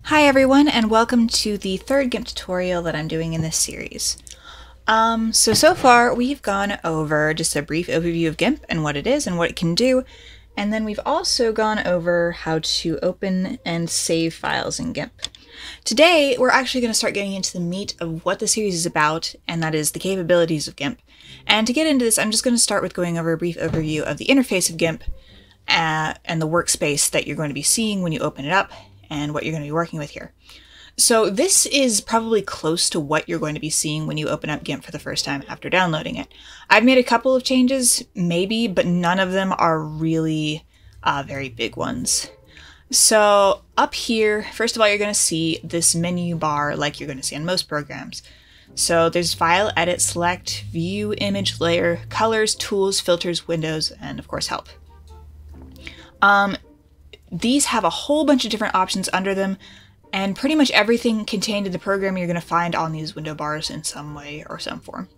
Hi everyone, and welcome to the third GIMP tutorial that I'm doing in this series. So far we've gone over just a brief overview of GIMP and what it is and what it can do, and then we've also gone over how to open and save files in GIMP. Today we're actually going to start getting into the meat of what the series is about, and that is the capabilities of GIMP. And to get into this, I'm just going to start with going over a brief overview of the interface of GIMP and the workspace that you're going to be seeing when you open it up, and what you're going to be working with here. So this is probably close to what you're going to be seeing when you open up GIMP for the first time after downloading it. I've made a couple of changes, maybe, but none of them are really very big ones. So up here, first of all, you're going to see this menu bar like you're going to see on most programs. So there's File, Edit, Select, View, Image, Layer, Colors, Tools, Filters, Windows, and of course Help. These have a whole bunch of different options under them, and pretty much everything contained in the program you're going to find on these window bars in some way or some form.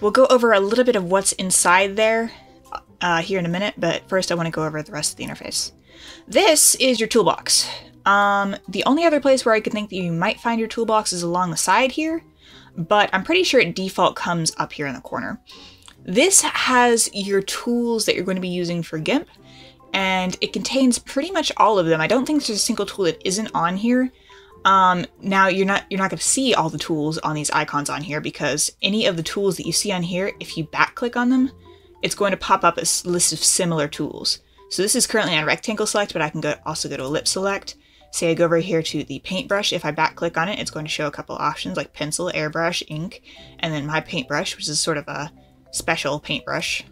We'll go over a little bit of what's inside there here in a minute, but first I want to go over the rest of the interface. This is your toolbox. The only other place where I could think that you might find your toolbox is along the side here, but I'm pretty sure it default comes up here in the corner. This has your tools that you're going to be using for GIMP, and it contains pretty much all of them. I don't think there's a single tool that isn't on here. Now you're not going to see all the tools on these icons on here, because any of the tools that you see on here, if you back click on them, it's going to pop up a list of similar tools. So this is currently on rectangle select, but I can also go to ellipse select. Say I go over here to the paintbrush. If I back click on it, it's going to show a couple options like pencil, airbrush, ink, and then my paintbrush, which is sort of a special paintbrush.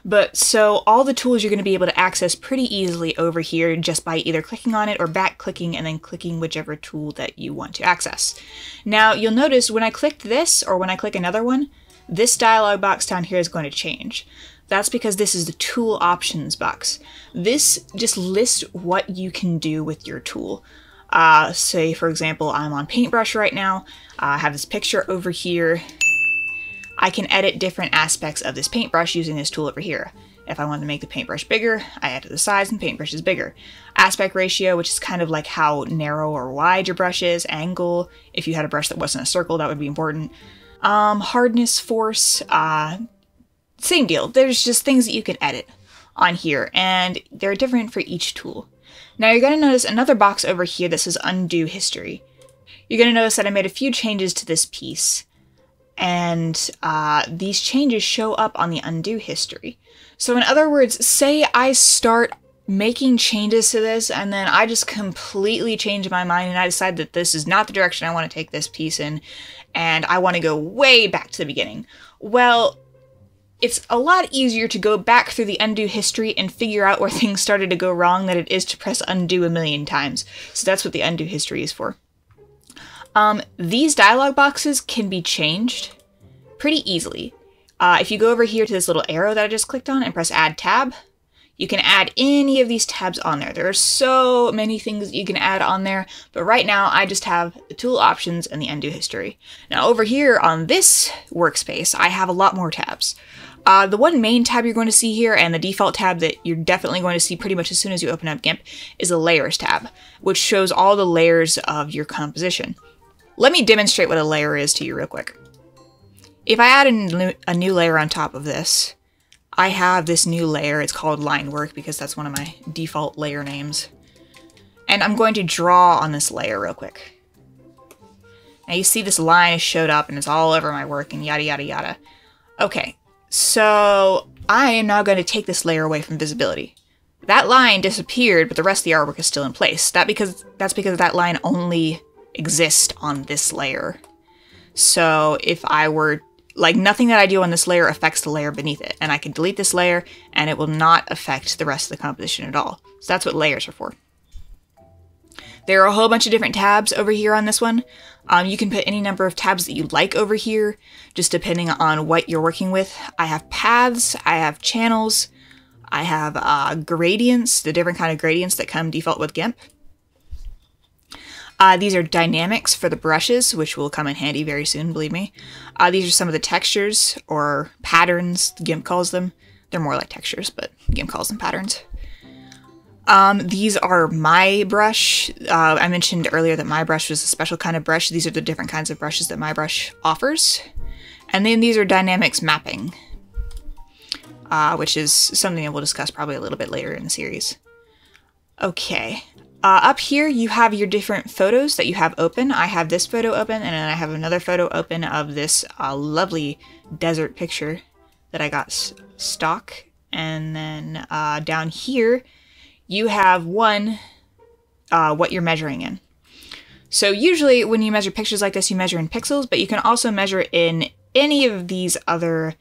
But so all the tools you're going to be able to access pretty easily over here just by either clicking on it or back clicking and then clicking whichever tool that you want to access. Now you'll notice when I clicked this, or when I click another one, this dialog box down here is going to change. That's because this is the tool options box. This just lists what you can do with your tool. Say for example, I'm on paintbrush right now. I have this picture over here. I can edit different aspects of this paintbrush using this tool over here. If I want to make the paintbrush bigger, I add to the size and the paintbrush is bigger. Aspect ratio, which is kind of like how narrow or wide your brush is. Angle, if you had a brush that wasn't a circle, that would be important. Hardness, force, same deal. There's just things that you can edit on here, and they're different for each tool. Now you're going to notice another box over here that says Undo History. You're going to notice that I made a few changes to this piece, and these changes show up on the undo history. So in other words, say I start making changes to this and then I just completely change my mind and I decide that this is not the direction I want to take this piece in and I want to go way back to the beginning. Well, it's a lot easier to go back through the undo history and figure out where things started to go wrong than it is to press undo a million times. So that's what the undo history is for. These dialog boxes can be changed pretty easily. If you go over here to this little arrow that I just clicked on and press Add Tab, you can add any of these tabs on there. There are so many things that you can add on there, but right now I just have the tool options and the undo history. Now over here on this workspace, I have a lot more tabs. The one main tab you're going to see here, and the default tab that you're definitely going to see pretty much as soon as you open up GIMP, is the Layers tab, which shows all the layers of your composition. Let me demonstrate what a layer is to you real quick. If I add a new layer on top of this, I have this new layer. It's called Line Work because that's one of my default layer names. And I'm going to draw on this layer real quick. Now you see this line has showed up and it's all over my work and yada yada yada. Okay, so I am now going to take this layer away from visibility. That line disappeared, but the rest of the artwork is still in place. That's because that line only exist on this layer. So if I were, like, nothing that I do on this layer affects the layer beneath it, and I can delete this layer and it will not affect the rest of the composition at all. So that's what layers are for. There are a whole bunch of different tabs over here on this one. You can put any number of tabs that you like over here, just depending on what you're working with. I have paths, I have channels, I have gradients, the different kind of gradients that come default with GIMP. These are dynamics for the brushes, which will come in handy very soon, believe me. These are some of the textures, or patterns, GIMP calls them. They're more like textures, but GIMP calls them patterns. These are my brush. I mentioned earlier that my brush was a special kind of brush. These are the different kinds of brushes that my brush offers. And then these are dynamics mapping, which is something that we'll discuss probably a little bit later in the series. Okay. Up here you have your different photos that you have open. I have this photo open, and then I have another photo open of this lovely desert picture that I got stock. And then down here you have one, what you're measuring in. So usually when you measure pictures like this, you measure in pixels, but you can also measure in any of these other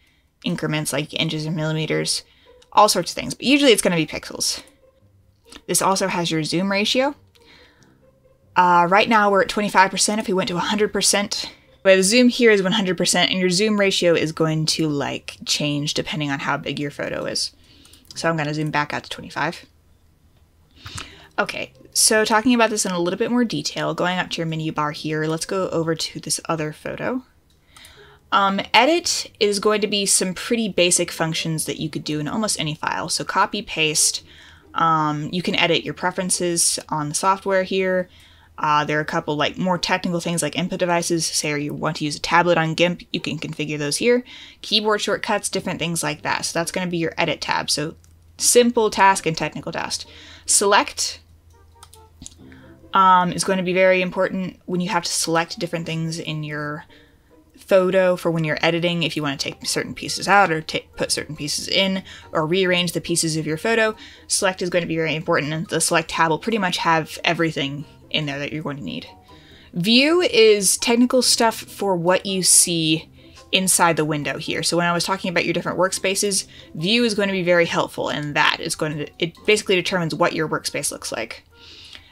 increments like inches or millimeters, all sorts of things, but usually it's going to be pixels. This also has your zoom ratio. Right now we're at 25%. If we went to 100%, but the zoom here is 100%, and your zoom ratio is going to like change depending on how big your photo is. So I'm going to zoom back out to 25. Okay, so talking about this in a little bit more detail, going up to your menu bar here, let's go over to this other photo. Edit is going to be some pretty basic functions that you could do in almost any file. So copy, paste. You can edit your preferences on the software here. There are a couple like more technical things like input devices. Say you want to use a tablet on GIMP, you can configure those here. Keyboard shortcuts, different things like that. So that's going to be your edit tab. So simple task and technical task. Select is going to be very important when you have to select different things in your photo for when you're editing. If you want to take certain pieces out or put certain pieces in or rearrange the pieces of your photo, select is going to be very important, and the select tab will pretty much have everything in there that you're going to need. View is technical stuff for what you see inside the window here. So when I was talking about your different workspaces, view is going to be very helpful, and it basically determines what your workspace looks like.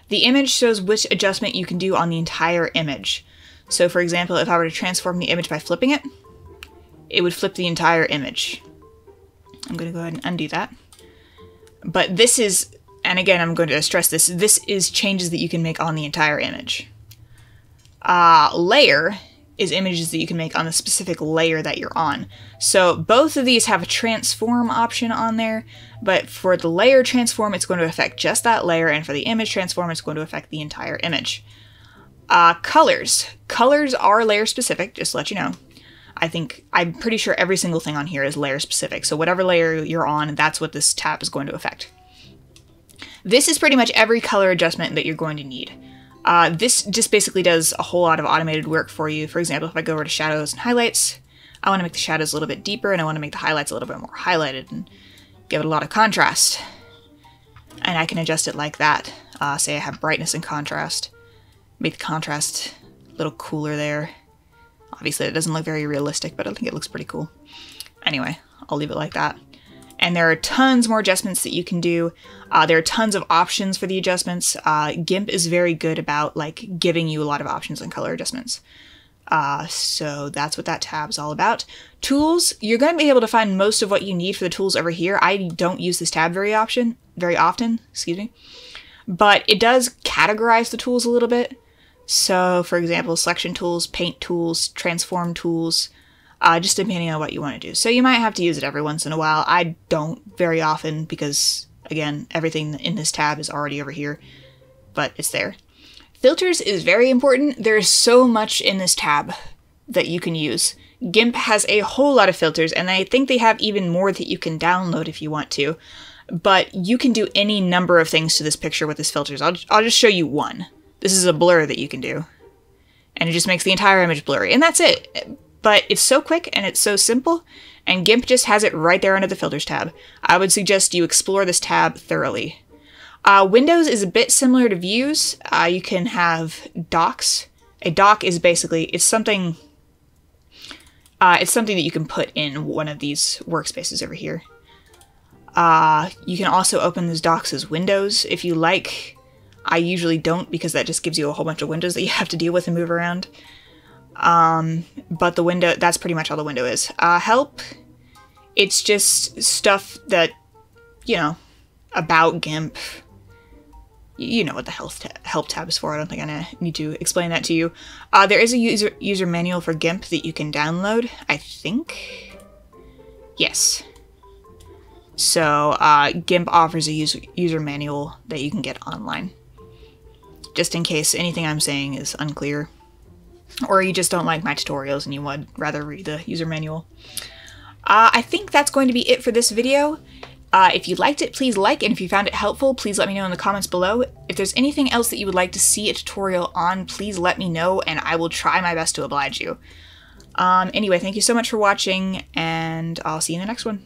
The image shows which adjustment you can do on the entire image. So for example, if I were to transform the image by flipping it, it would flip the entire image. I'm going to go ahead and undo that. But this is, and again, I'm going to stress this, this is changes that you can make on the entire image. Layer is images that you can make on the specific layer that you're on. So both of these have a transform option on there, but for the layer transform, it's going to affect just that layer, and for the image transform, it's going to affect the entire image. Colors. Colors are layer specific, just to let you know. I'm pretty sure every single thing on here is layer specific, so whatever layer you're on, that's what this tab is going to affect. This is pretty much every color adjustment that you're going to need. This just basically does a whole lot of automated work for you. For example, if I go over to shadows and highlights, I want to make the shadows a little bit deeper, and I want to make the highlights a little bit more highlighted and give it a lot of contrast. And I can adjust it like that. Say I have brightness and contrast. Make the contrast a little cooler there. Obviously it doesn't look very realistic, but I think it looks pretty cool. Anyway, I'll leave it like that. And there are tons more adjustments that you can do. There are tons of options for the adjustments. GIMP is very good about like giving you a lot of options on color adjustments. So that's what that tab is all about. Tools, you're going to be able to find most of what you need for the tools over here. I don't use this tab very often, excuse me. But it does categorize the tools a little bit. So, for example, selection tools, paint tools, transform tools, just depending on what you want to do. So you might have to use it every once in a while. I don't very often because, again, everything in this tab is already over here, but it's there. Filters is very important. There's so much in this tab that you can use. GIMP has a whole lot of filters, and I think they have even more that you can download if you want to. But you can do any number of things to this picture with this filters. I'll just show you one. This is a blur that you can do. And it just makes the entire image blurry. And that's it. But it's so quick and it's so simple. And GIMP just has it right there under the Filters tab. I would suggest you explore this tab thoroughly. Windows is a bit similar to Views. You can have docks. A dock is basically, it's something that you can put in one of these workspaces over here. You can also open those docks as windows if you like. I usually don't because that just gives you a whole bunch of windows that you have to deal with and move around. But the window, that's pretty much all the window is. Help, it's just stuff that, you know, about GIMP. You know what the help tab is for. I don't think I need to explain that to you. There is a user manual for GIMP that you can download, I think. Yes. So GIMP offers a user manual that you can get online, just in case anything I'm saying is unclear, or you just don't like my tutorials and you would rather read the user manual. I think that's going to be it for this video. If you liked it, please like, and if you found it helpful, please let me know in the comments below. If there's anything else that you would like to see a tutorial on, please let me know, and I will try my best to oblige you. Anyway, thank you so much for watching, and I'll see you in the next one.